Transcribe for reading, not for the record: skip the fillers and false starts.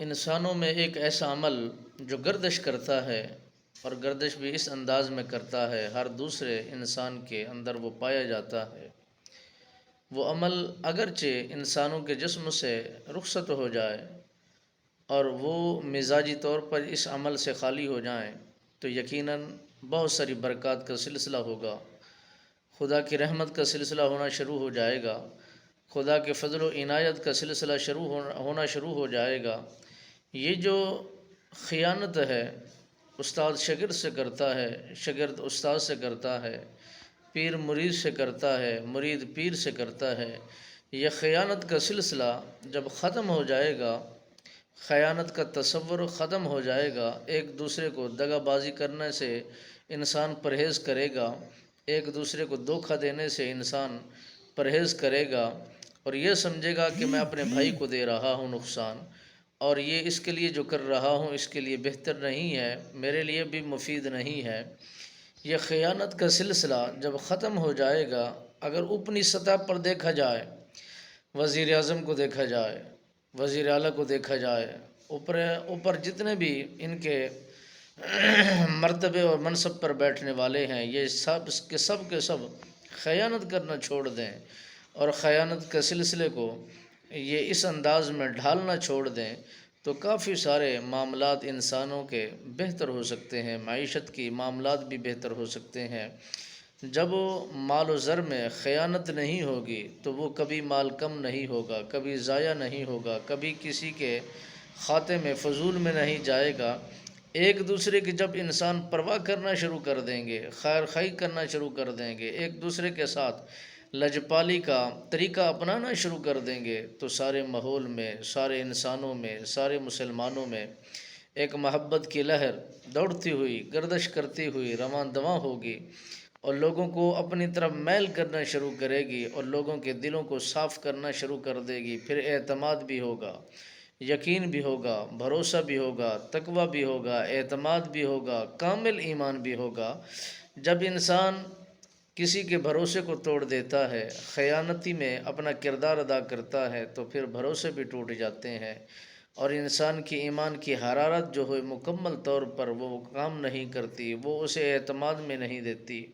انسانوں میں ایک ایسا عمل جو گردش کرتا ہے، اور گردش بھی اس انداز میں کرتا ہے ہر دوسرے انسان کے اندر وہ پایا جاتا ہے۔ وہ عمل اگرچہ انسانوں کے جسم سے رخصت ہو جائے اور وہ مزاجی طور پر اس عمل سے خالی ہو جائیں تو یقیناً بہت ساری برکات کا سلسلہ ہوگا، خدا کی رحمت کا سلسلہ ہونا شروع ہو جائے گا، خدا کے فضل و عنایت کا سلسلہ ہونا شروع ہو جائے گا۔ یہ جو خیانت ہے، استاد شاگرد سے کرتا ہے، شاگرد استاد سے کرتا ہے، پیر مرید سے کرتا ہے، مرید پیر سے کرتا ہے، یہ خیانت کا سلسلہ جب ختم ہو جائے گا، خیانت کا تصور ختم ہو جائے گا، ایک دوسرے کو دغا بازی کرنے سے انسان پرہیز کرے گا، ایک دوسرے کو دھوکہ دینے سے انسان پرہیز کرے گا، اور یہ سمجھے گا کہ میں اپنے بھائی کو دے رہا ہوں نقصان، اور یہ اس کے لیے جو کر رہا ہوں اس کے لیے بہتر نہیں ہے، میرے لیے بھی مفید نہیں ہے۔ یہ خیانت کا سلسلہ جب ختم ہو جائے گا، اگر اوپری سطح پر دیکھا جائے، وزیر اعظم کو دیکھا جائے، وزیر اعلیٰ کو دیکھا جائے، اوپر جتنے بھی ان کے مرتبے اور منصب پر بیٹھنے والے ہیں، یہ کے سب خیانت کرنا چھوڑ دیں اور خیانت کے سلسلے کو یہ اس انداز میں ڈھالنا چھوڑ دیں تو کافی سارے معاملات انسانوں کے بہتر ہو سکتے ہیں، معیشت کی معاملات بھی بہتر ہو سکتے ہیں۔ جب مال و زر میں خیانت نہیں ہوگی تو وہ کبھی مال کم نہیں ہوگا، کبھی ضائع نہیں ہوگا، کبھی کسی کے کھاتے میں فضول میں نہیں جائے گا۔ ایک دوسرے کی جب انسان پرواہ کرنا شروع کر دیں گے، خیر خواہی کرنا شروع کر دیں گے، ایک دوسرے کے ساتھ لجپالی کا طریقہ اپنانا شروع کر دیں گے تو سارے ماحول میں، سارے انسانوں میں، سارے مسلمانوں میں ایک محبت کی لہر دوڑتی ہوئی، گردش کرتی ہوئی رواں دواں ہوگی، اور لوگوں کو اپنی طرف میل کرنا شروع کرے گی اور لوگوں کے دلوں کو صاف کرنا شروع کر دے گی۔ پھر اعتماد بھی ہوگا، یقین بھی ہوگا، بھروسہ بھی ہوگا، تقوی بھی ہوگا، اعتماد بھی ہوگا، کامل ایمان بھی ہوگا۔ جب انسان کسی کے بھروسے کو توڑ دیتا ہے، خیانتی میں اپنا کردار ادا کرتا ہے تو پھر بھروسے بھی ٹوٹ جاتے ہیں، اور انسان کی ایمان کی حرارت جو ہے مکمل طور پر وہ کام نہیں کرتی، وہ اسے اعتماد میں نہیں دیتی۔